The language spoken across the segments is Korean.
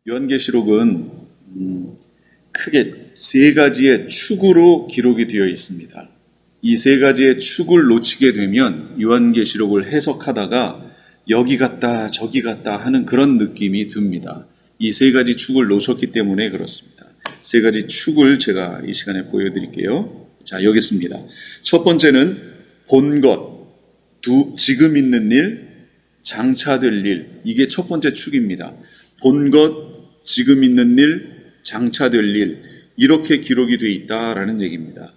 요한계시록은 크게 세 가지의 축으로 기록이 되어 있습니다. 이 세 가지의 축을 놓치게 되면 요한계시록을 해석하다가 여기 갔다 저기 갔다 하는 그런 느낌이 듭니다. 이 세 가지 축을 놓쳤기 때문에 그렇습니다. 세 가지 축을 제가 이 시간에 보여드릴게요. 자, 여기 있습니다. 첫 번째는 본 것, 지금 있는 일, 장차될 일. 이게 첫 번째 축입니다. 본 것, 지금 있는 일, 장차될 일. 이렇게 기록이 되어 있다라는 얘기입니다.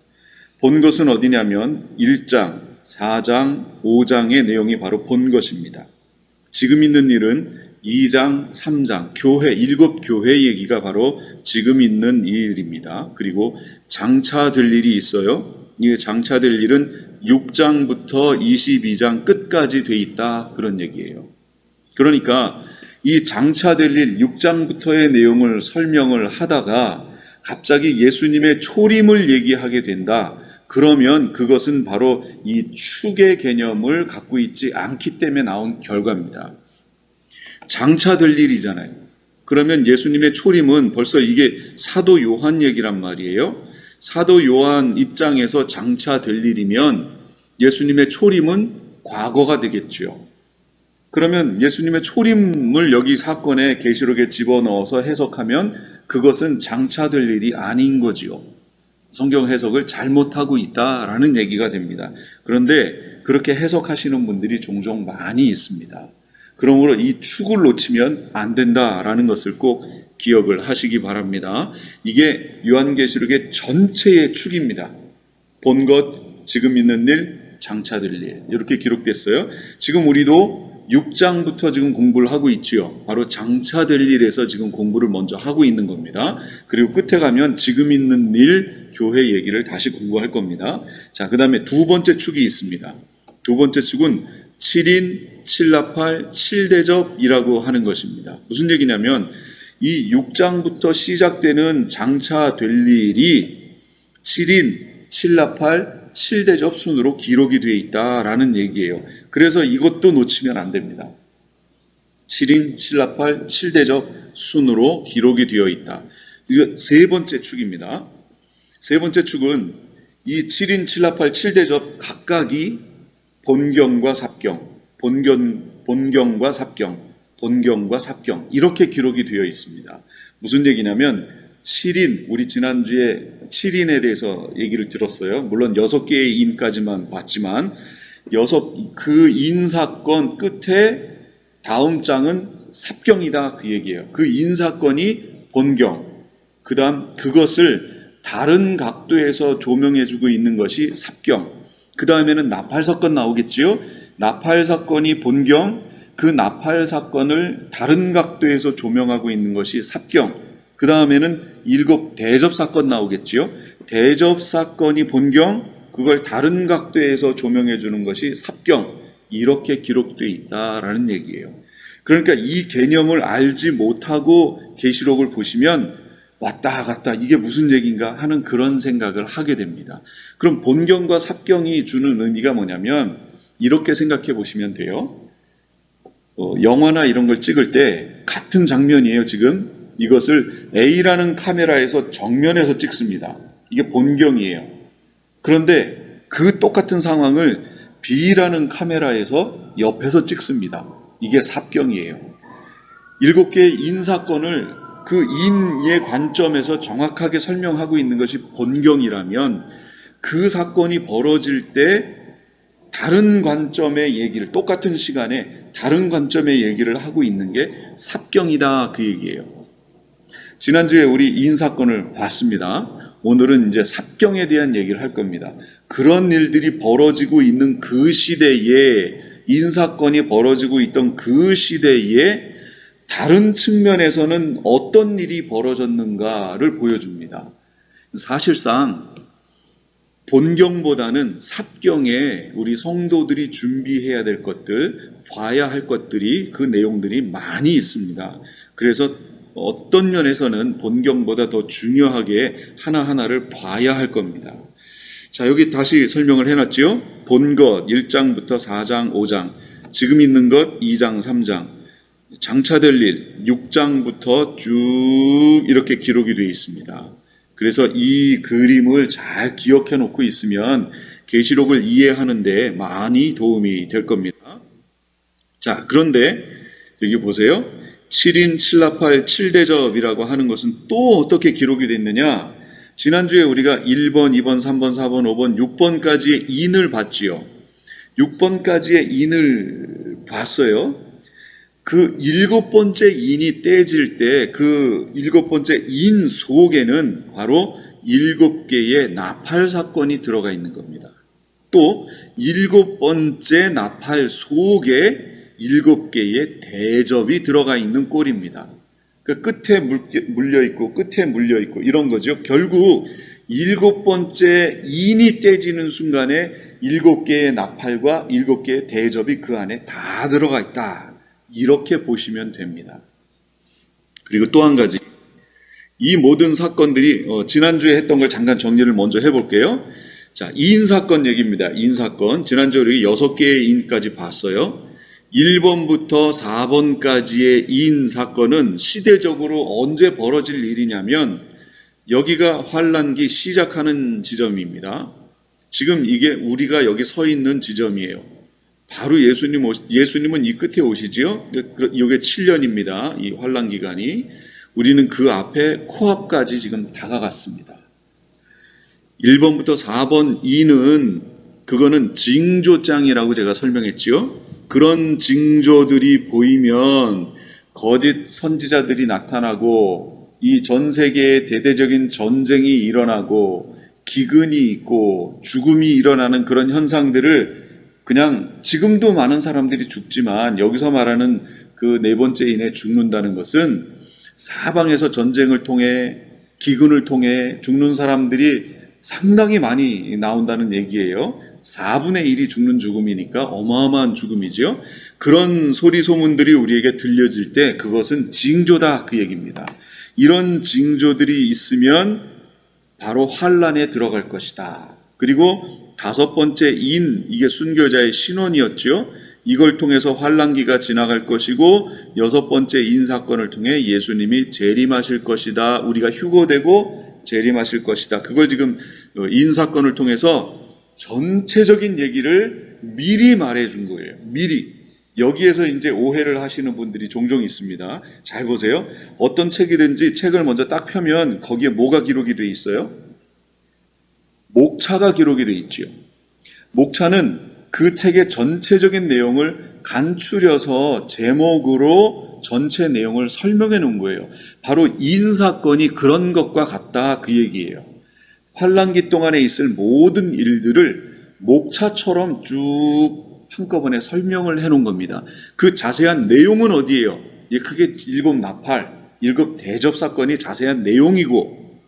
본 것은 어디냐면 1장, 4장, 5장의 내용이 바로 본 것입니다. 지금 있는 일은 2장, 3장, 교회, 7교회 얘기가 바로 지금 있는 일입니다. 그리고 장차될 일이 있어요. 이 장차될 일은 6장부터 22장 끝까지 돼 있다 그런 얘기예요. 그러니까 이 장차될 일 6장부터의 내용을 설명을 하다가 갑자기 예수님의 초림을 얘기하게 된다. 그러면 그것은 바로 이 축의 개념을 갖고 있지 않기 때문에 나온 결과입니다. 장차될 일이잖아요. 그러면 예수님의 초림은 벌써 이게 사도 요한 얘기란 말이에요. 사도 요한 입장에서 장차될 일이면 예수님의 초림은 과거가 되겠죠. 그러면 예수님의 초림을 여기 사건에 계시록에 집어넣어서 해석하면 그것은 장차될 일이 아닌 거지요. 성경 해석을 잘못하고 있다라는 얘기가 됩니다. 그런데 그렇게 해석하시는 분들이 종종 많이 있습니다. 그러므로 이 축을 놓치면 안 된다라는 것을 꼭 기억을 하시기 바랍니다. 이게 요한계시록의 전체의 축입니다. 본 것, 지금 있는 일, 장차될 일. 이렇게 기록됐어요. 지금 우리도 6장부터 지금 공부를 하고 있지요. 바로 장차될 일에서 지금 공부를 먼저 하고 있는 겁니다. 그리고 끝에 가면 지금 있는 일, 교회 얘기를 다시 공부할 겁니다. 자, 그 다음에 두 번째 축이 있습니다. 두 번째 축은 7인, 7나팔, 7대접이라고 하는 것입니다. 무슨 얘기냐면 이 6장부터 시작되는 장차될 일이 7인, 7나팔, 7대접 순으로 기록이 되어 있다라는 얘기예요. 그래서 이것도 놓치면 안 됩니다. 7인, 7나팔, 7대접 순으로 기록이 되어 있다. 이거 세 번째 축입니다. 세 번째 축은 이 7인, 7나팔, 7대접 각각이 본경과 삽경, 본경과 삽경, 본경과 삽경 이렇게 기록이 되어 있습니다. 무슨 얘기냐면 7인, 우리 지난주에 7인에 대해서 얘기를 들었어요. 물론 6개의 인까지만 봤지만 그 인사건 끝에 다음 장은 삽경이다 그 얘기예요. 그 인사건이 본경, 그 다음 그것을 다른 각도에서 조명해주고 있는 것이 삽경, 그 다음에는 나팔 사건 나오겠지요. 나팔 사건이 본경, 그 나팔 사건을 다른 각도에서 조명하고 있는 것이 삽경, 그 다음에는 7 대접 사건 나오겠지요. 대접 사건이 본경, 그걸 다른 각도에서 조명해 주는 것이 삽경, 이렇게 기록되어 있다라는 얘기예요. 그러니까 이 개념을 알지 못하고 계시록을 보시면 왔다 갔다 이게 무슨 얘기인가 하는 그런 생각을 하게 됩니다. 그럼 본경과 삽경이 주는 의미가 뭐냐면 이렇게 생각해 보시면 돼요. 영화나 이런 걸 찍을 때 같은 장면이에요. 지금 이것을 A라는 카메라에서 정면에서 찍습니다. 이게 본경이에요. 그런데 그 똑같은 상황을 B라는 카메라에서 옆에서 찍습니다. 이게 삽경이에요. 7개의 인사건을 그 인의 관점에서 정확하게 설명하고 있는 것이 본경이라면 그 사건이 벌어질 때 다른 관점의 얘기를, 똑같은 시간에 다른 관점의 얘기를 하고 있는 게 삽경이다 그 얘기예요. 지난주에 우리 인사건을 봤습니다. 오늘은 이제 삽경에 대한 얘기를 할 겁니다. 그런 일들이 벌어지고 있는 그 시대에, 인사건이 벌어지고 있던 그 시대에 다른 측면에서는 어떤 일이 벌어졌는가를 보여줍니다. 사실상 본경보다는 삽경에 우리 성도들이 준비해야 될 것들, 봐야 할 것들이, 그 내용들이 많이 있습니다. 그래서 어떤 면에서는 본경보다 더 중요하게 하나하나를 봐야 할 겁니다. 자, 여기 다시 설명을 해놨지요. 본 것 1장부터 4장, 5장, 지금 있는 것 2장, 3장, 장차될 일 6장부터 쭉 이렇게 기록이 되어 있습니다. 그래서 이 그림을 잘 기억해 놓고 있으면 계시록을 이해하는 데 많이 도움이 될 겁니다. 자, 그런데 여기 보세요. 7인 7나팔 7대접이라고 하는 것은 또 어떻게 기록이 됐느냐? 지난주에 우리가 1번, 2번, 3번, 4번, 5번, 6번까지의 인을 봤지요. 6번까지의 인을 봤어요. 그 7번째 인이 떼질 때 그 7번째 인 속에는 바로 7개의 나팔 사건이 들어가 있는 겁니다. 또 7번째 나팔 속에 7개의 대접이 들어가 있는 꼴입니다. 그 끝에 물려있고 끝에 물려있고 이런 거죠. 결국 7번째 인이 떼지는 순간에 7개의 나팔과 7개의 대접이 그 안에 다 들어가 있다. 이렇게 보시면 됩니다. 그리고 또 한 가지, 이 모든 사건들이 지난주에 했던 걸 잠깐 정리를 먼저 해볼게요. 자, 이인 사건 얘기입니다. 이인 사건. 지난주에 우리 6개의 인까지 봤어요. 1번부터 4번까지의 이인 사건은 시대적으로 언제 벌어질 일이냐면 여기가 환란기 시작하는 지점입니다. 지금 이게 우리가 여기 서 있는 지점이에요. 바로 예수님은 이 끝에 오시지요. 이게 7년입니다. 이 환란 기간이. 우리는 그 앞에 코앞까지 지금 다가갔습니다. 1번부터 4번 이는 그거는 징조장이라고 제가 설명했지요. 그런 징조들이 보이면 거짓 선지자들이 나타나고 이 전 세계에 대대적인 전쟁이 일어나고 기근이 있고 죽음이 일어나는 그런 현상들을 그냥 지금도 많은 사람들이 죽지만 여기서 말하는 그 네 번째 인에 죽는다는 것은 사방에서 전쟁을 통해 기근을 통해 죽는 사람들이 상당히 많이 나온다는 얘기예요. 4분의 1이 죽는 죽음이니까 어마어마한 죽음이죠. 그런 소리 소문들이 우리에게 들려질 때 그것은 징조다 그 얘기입니다. 이런 징조들이 있으면 바로 환란에 들어갈 것이다. 그리고 5번째 인, 이게 순교자의 신원이었죠. 이걸 통해서 환란기가 지나갈 것이고 6번째 인 사건을 통해 예수님이 재림하실 것이다. 우리가 휴거되고 재림하실 것이다. 그걸 지금 인 사건을 통해서 전체적인 얘기를 미리 말해준 거예요. 미리. 여기에서 이제 오해를 하시는 분들이 종종 있습니다. 잘 보세요. 어떤 책이든지 책을 먼저 딱 펴면 거기에 뭐가 기록이 돼 있어요? 목차가 기록이 돼 있지요. 목차는 그 책의 전체적인 내용을 간추려서 제목으로 전체 내용을 설명해 놓은 거예요. 바로 인 사건이 그런 것과 같다 그 얘기예요. 환란기 동안에 있을 모든 일들을 목차처럼 쭉 한꺼번에 설명을 해 놓은 겁니다. 그 자세한 내용은 어디예요? 그게 7 나팔, 7 대접 사건이 자세한 내용이고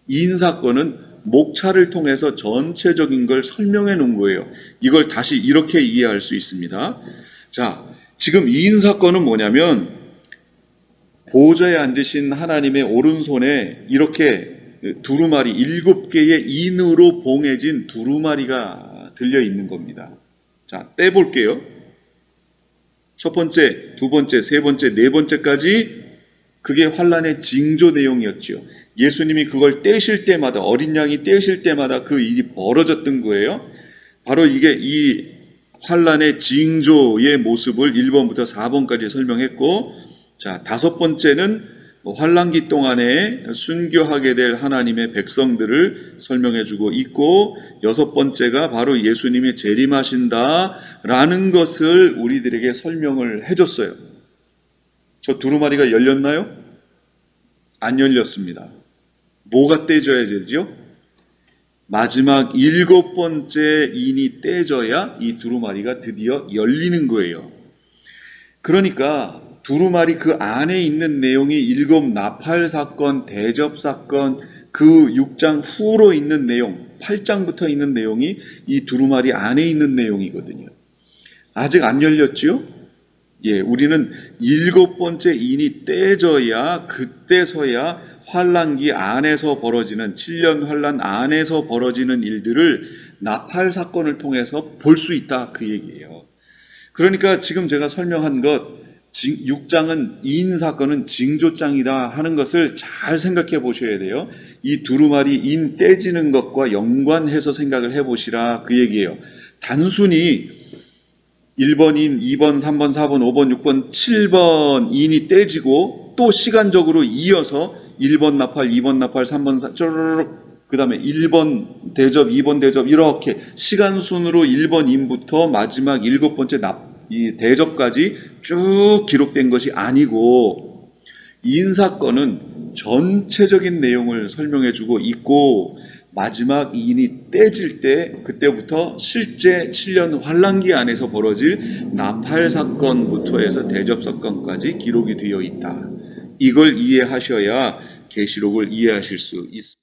인 사건은 목차를 통해서 전체적인 걸 설명해 놓은 거예요. 이걸 다시 이렇게 이해할 수 있습니다. 자, 지금 이인 사건은 뭐냐면 보좌에 앉으신 하나님의 오른손에 이렇게 두루마리 7개의 인으로 봉해진 두루마리가 들려 있는 겁니다. 자, 떼볼게요. 첫 번째, 두 번째, 세 번째, 네 번째까지 그게 환란의 징조 내용이었죠. 예수님이 그걸 떼실 때마다, 어린 양이 떼실 때마다 그 일이 벌어졌던 거예요. 바로 이게 이 환란의 징조의 모습을 1번부터 4번까지 설명했고, 자, 5번째는 환란기 동안에 순교하게 될 하나님의 백성들을 설명해주고 있고, 6번째가 바로 예수님이 재림하신다라는 것을 우리들에게 설명을 해줬어요. 저 두루마리가 열렸나요? 안 열렸습니다. 뭐가 떼져야 되죠? 마지막 7번째 인이 떼져야 이 두루마리가 드디어 열리는 거예요. 그러니까 두루마리 그 안에 있는 내용이 7 나팔 사건, 대접 사건, 그 6장 후로 있는 내용, 8장부터 있는 내용이 이 두루마리 안에 있는 내용이거든요. 아직 안 열렸죠? 우리는 7번째 인이 떼져야 그때서야 환란기 안에서 벌어지는 7년 환란 안에서 벌어지는 일들을 나팔 사건을 통해서 볼 수 있다 그 얘기예요. 그러니까 지금 제가 설명한 것 6장은 이인 사건은 징조장이다 하는 것을 잘 생각해 보셔야 돼요. 이 두루마리 인 떼지는 것과 연관해서 생각을 해 보시라 그 얘기예요. 단순히 1번 인, 2번, 3번, 4번, 5번, 6번, 7번 인이 떼지고 또 시간적으로 이어서 1번 나팔, 2번 나팔, 3번 쪼르륵 그 다음에 1번 대접, 2번 대접 이렇게 시간 순으로 1번 인부터 마지막 7번째 이 대접까지 쭉 기록된 것이 아니고 인사건은 전체적인 내용을 설명해주고 있고 마지막 인이 떼질 때 그때부터 실제 7년 환란기 안에서 벌어질 나팔 사건부터 해서 대접 사건까지 기록이 되어 있다. 이걸 이해하셔야 계시록을 이해하실 수 있습니다.